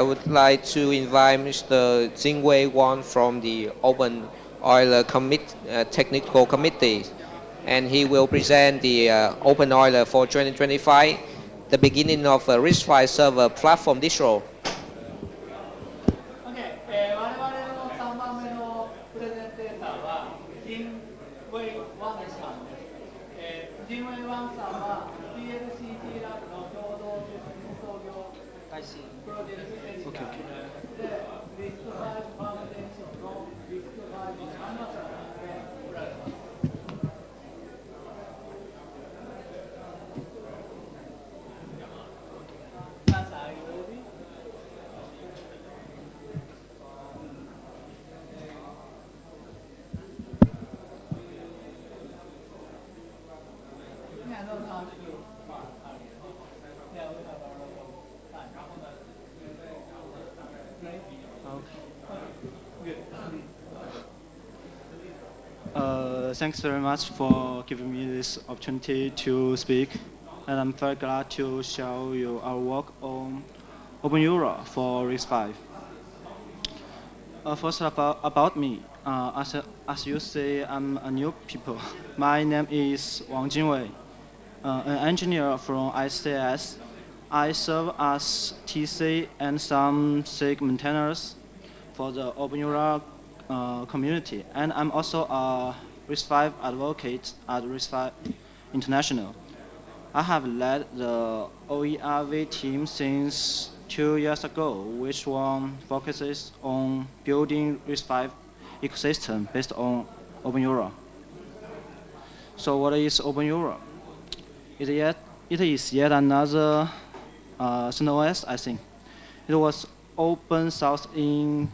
I would like to invite Mr. Jingwei Wang from the openEuler Technical Committee, and he will present the openEuler for 2025, the beginning of a RISC-V server platform distro. OK、我々の3番目のプレゼンテーターは、ジン・ウェイ・ワンさんです。ジン・ウェイ・ワンさんは、PLCT ラブの共同創業プロジェクトエンジニアで、リスク5ファウンデーションのリスク5アンバサダーでおられます。Thanks very much for giving me this opportunity to speak. And I'm very glad to show you our work on openEuler for RISC-V. First about me. As you say, I'm a new people. My name is Jingwei Wang, an engineer from ISCAS. I serve as TC and some SIG maintainers for the openEuler community, and I'm also a RISC-V advocate at RISC-V International. I have led the OERV team since 2 years ago, which one focuses on building RISC-V ecosystem based on openEuler. So what is openEuler? It is yet another CentOS, I think. It was open source in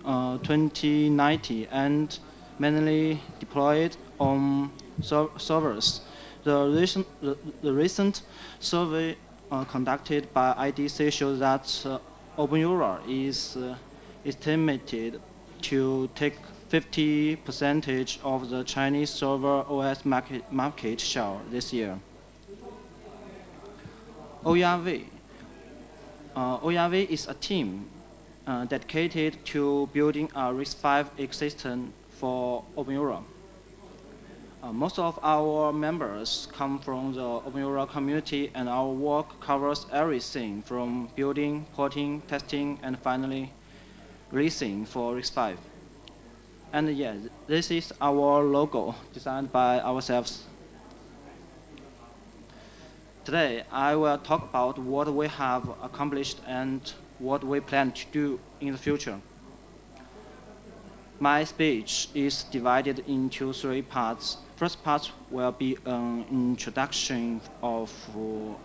2019 and mainly deployed on servers. The recent survey conducted by IDC shows that openEuler is estimated to take 50% of the Chinese server OS market share this year. OERV. OERV is a team dedicated to building a RISC-V ecosystem for openEuler. Most of our members come from the openEuler community, and our work covers everything from building, porting, testing, and finally releasing for RISC-V. And yeah, this is our logo designed by ourselves. Today, I will talk about what we have accomplished and what we plan to do in the future. My speech is divided into 3 parts. First part will be an introduction of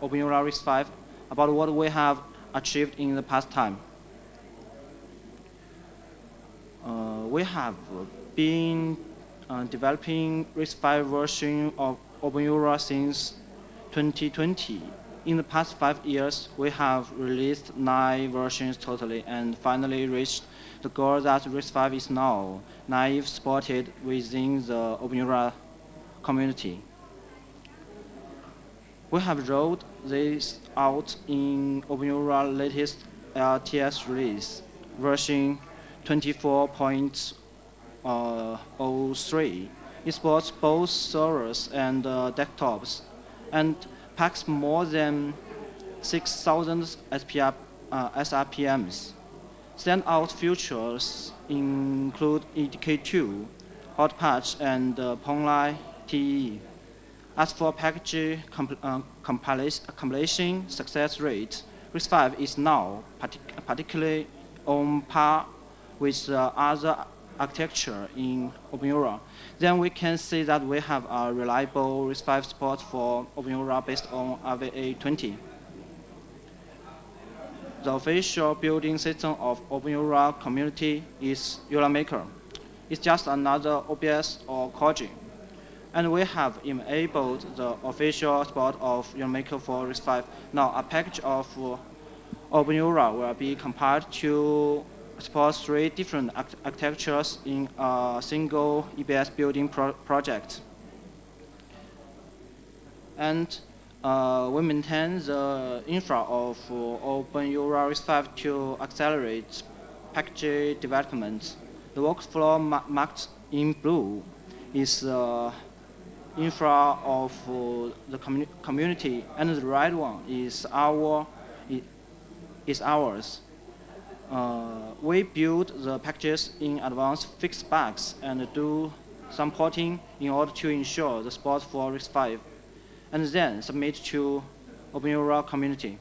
openEuler RISC-V, about what we have achieved in the past time. We have been developing RISC-V version of openEuler since 2020. In the past 5 years, we have released 9 versions totally and finally reached the goal that RISC-V is now naive supported within the openEuler community. We have rolled this out in openEuler latest LTS release, version 24.03. It supports both servers and desktops, and packs more than 6,000 SRPMs. Standout features include EDK2, hot patch, and Pongli TE. As for package compilation success rate, RISC-V is now particularly on par with other architecture in openEuler. Then we can see that we have a reliable RISC-V support for openEuler based on RVA20. The official building system of openEuler community is EulerMaker. It's just another OBS or Koji. And we have enabled the official support of EulerMaker for RISC-V. Now a package of openEuler will be compiled to support 3 different architectures in a single EBS building project. And We maintain the infra of openEuler RISC-V to accelerate package development. The workflow marked in blue is the infra of the community, and the right one is ours. We build the packages in advance, fix bugs, and do some porting in order to ensure the support for RISC-V, and then submit to openEuler community.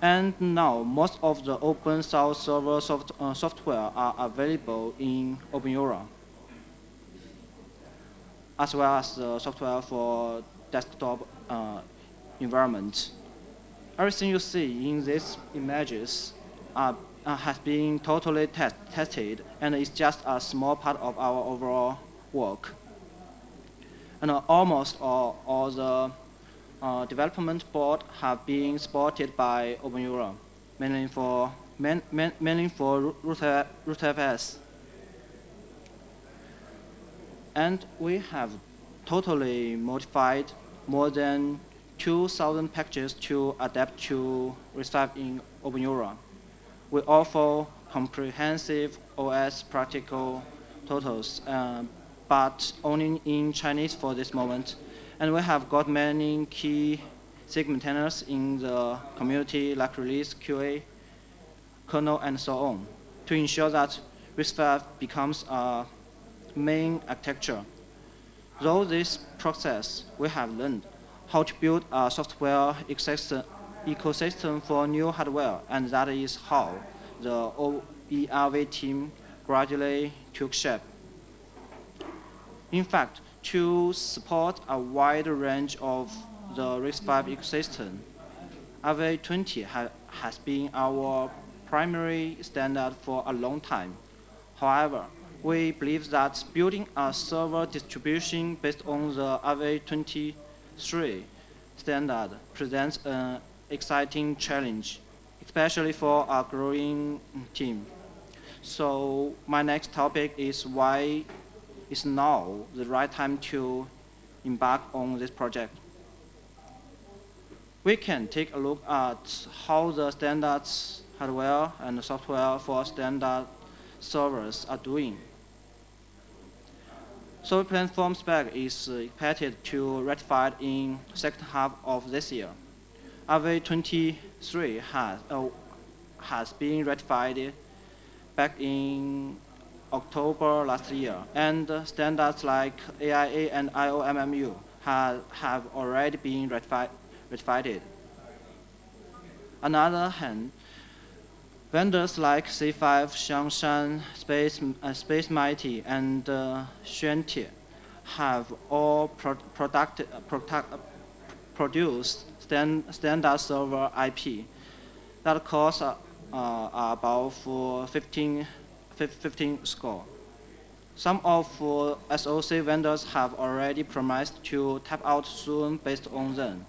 And now, most of the open source server software are available in openEuler, as well as the software for desktop environment. Everything you see in these images has been totally tested, and is just a small part of our overall work. And almost all the development board have been supported by openEuler, mainly for rootfs. And we have totally modified more than 2,000 packages to adapt to RISC-V in openEuler. We offer comprehensive OS practical totals, but only in Chinese for this moment. And we have got many key segmenters in the community, like release, QA, kernel, and so on, to ensure that RISC-V becomes a main architecture. Through this process, we have learned how to build a software ecosystem for new hardware, and that is how the OERV team gradually took shape. In fact, to support a wide range of the RISC-V ecosystem, RV20 has been our primary standard for a long time. However, we believe that building a server distribution based on the RV23 standard presents an exciting challenge, especially for a growing team. So my next topic is why is now the right time to embark on this project. We can take a look at how the standards hardware and software for standard servers are doing. So platform spec is expected to ratify in second half of this year. RV23 has been ratified back in October last year, and standards like AIA and IOMMU have already been ratified. On the other hand, vendors like C5, Xiangshan, Space Mighty, and Xuantie have all produced standard server IP that costs about 15 score. Some of SoC vendors have already promised to tap out soon based on them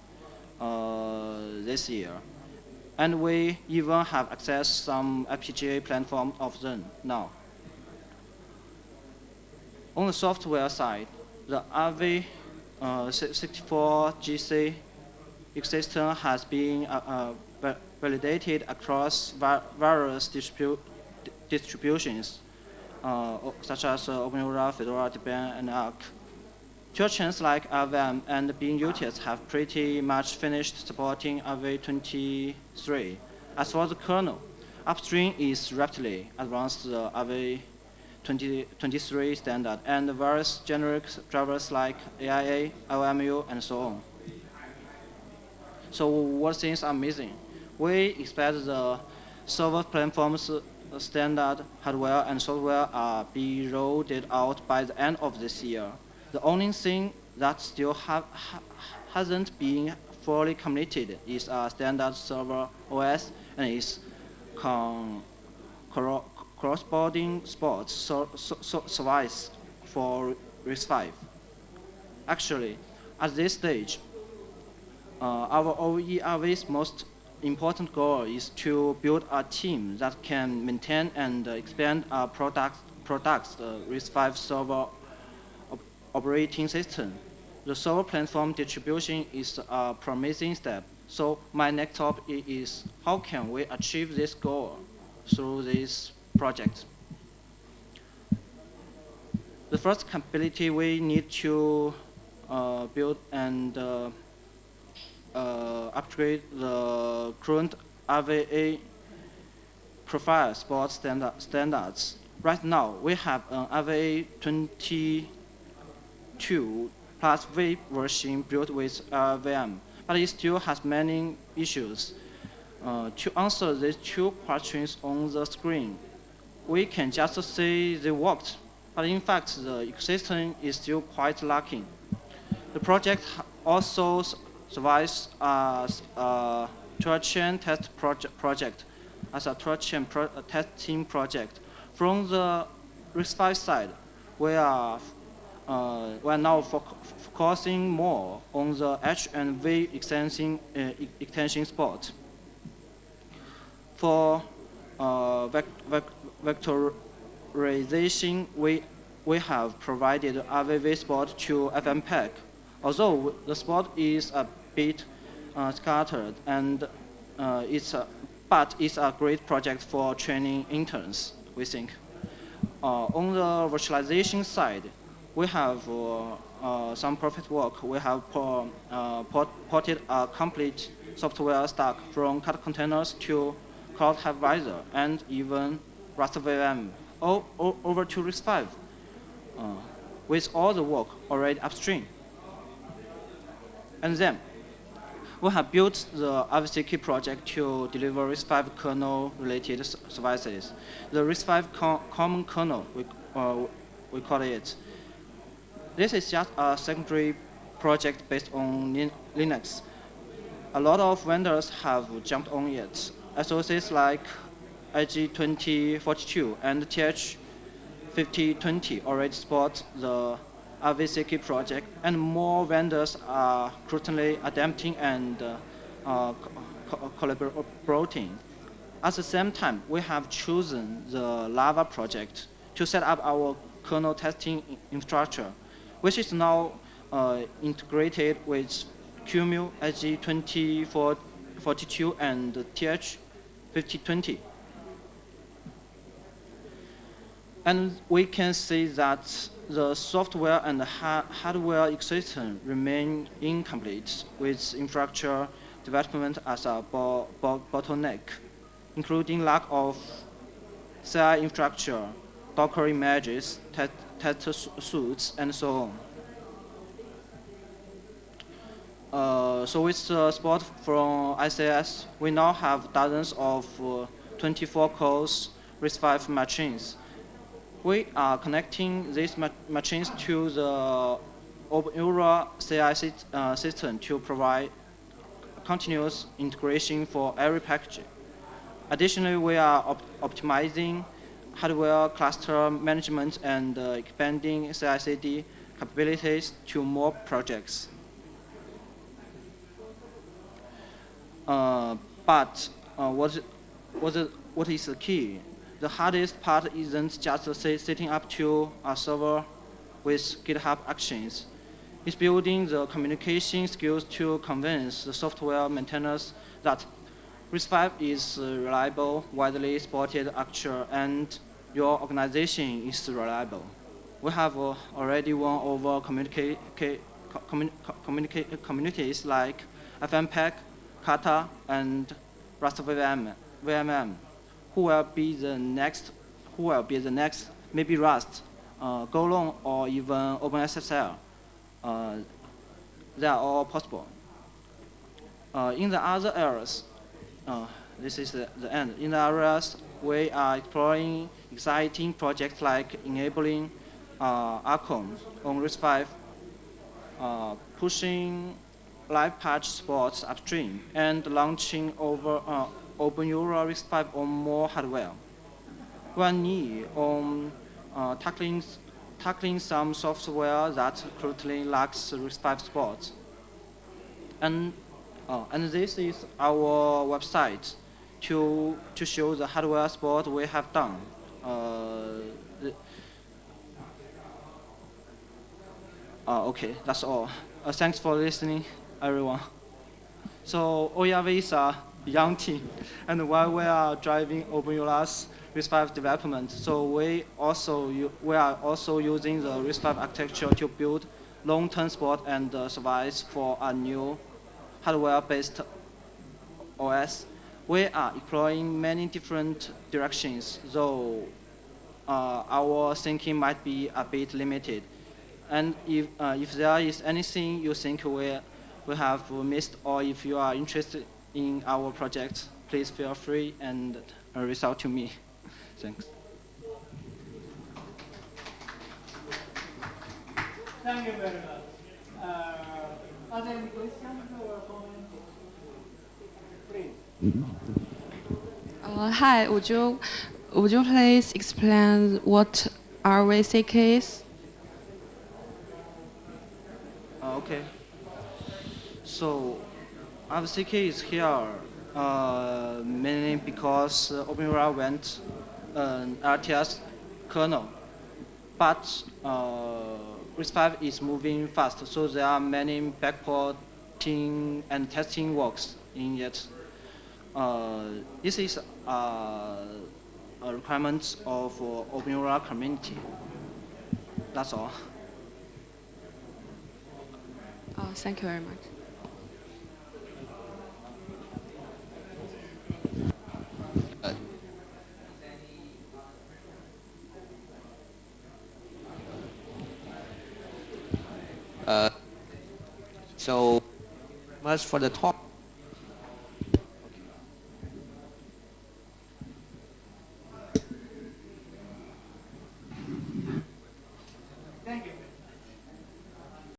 this year. And we even have accessed some FPGA platforms of them now. On the software side, the RV64GC ecosystem has been validated across various distributions, such as openEuler, Fedora, Debian, and Arc. Toolchains like RVM and Being UTS have pretty much finished supporting RV23. As for the kernel, upstream is rapidly advanced the RV23 standard, and various generic drivers like AIA, IOMU, and so on. So what things are missing? We expect the server platforms standard hardware and software are be rolled out by the end of this year. The only thing that still hasn't been fully completed is a standard server OS and its cross-boarding sports service for RISC-V. Actually, at this stage, our OERV's most important goal is to build a team that can maintain and expand our products RISC-V server operating system. the server platform distribution is a promising step. So my next topic is how can we achieve this goal through this project? The first capability we need to build and upgrade the current RVA profile sport standards. Right now, we have an RVA 22 plus V version built with VM, but it still has many issues. To answer these two questions on the screen, we can just say they worked, but in fact, the ecosystem is still quite lacking. The project also survives as a 12-chain test project, as a 12-chain testing project. From the RISC-V side, we are now focusing more on the H and V extension support. For vectorization, we have provided RVV support to FMPEG. Although the support is a bit scattered, and but it's a great project for training interns, we think. On the virtualization side, we have some perfect work. We have ported a complete software stack from CAD containers to Cloud Hypervisor and even RAST-VM over to RISC-V with all the work already upstream. And then we have built the RVCK project to deliver RISC-V kernel-related services. The RISC-V common kernel, we call it. This is just a secondary project based on Linux. A lot of vendors have jumped on it. SOCs like IG2042 and TH5020 already support the RVCK project, and more vendors are currently adapting and collaborating. At the same time, we have chosen the Lava project to set up our kernel testing infrastructure, which is now integrated with QEMU, IG2042, and TH5020. And we can see that the software and the hardware ecosystem remain incomplete, with infrastructure development as a bottleneck, including lack of CI infrastructure, Docker images, test suites, and so on. So with the support from ISCAS, we now have dozens of 24 cores RISC-V machines. We are connecting these machines to the openEuler CI system to provide continuous integration for every package. Additionally, we are optimizing hardware cluster management and expanding CI/CD capabilities to more projects. But what is the key? The hardest part isn't just setting up to a server with GitHub Actions. It's building the communication skills to convince the software maintainers that RISC-V is reliable, widely supported architecture, and your organization is reliable. We have already won over communities like FMPEG, Kata, and RAST-VM, who will be the next, maybe Rust, Golang, or even OpenSSL. They are all possible. In the other areas, this is the end. In the areas, we are exploring exciting projects like enabling ARCOM on RISC-V, pushing live patch supports upstream, and launching openEuler RISC-V on more hardware. We are near on tackling some software that currently lacks RISC-V support. And this is our website to show the hardware support we have done. Okay, that's all. Thanks for listening, everyone. So OERV is a young team, and while we are driving openEuler's RISC-V development, so we are also using the RISC-V architecture to build long-term support and service for a new hardware-based OS. We are exploring many different directions, though our thinking might be a bit limited. And if there is anything you think we have missed, or if you are interested in our project, please feel free and reach out to me. Thanks. Thank you very much. Are there any questions or comments? Please. Hi, would you please explain what RISC is? Okay. So RCK is here mainly because openEuler went an LTS kernel, but RISC-V is moving fast, so there are many backporting and testing works in it. This is a requirement of openEuler community. That's all. Oh, thank you very much. So much for the talk.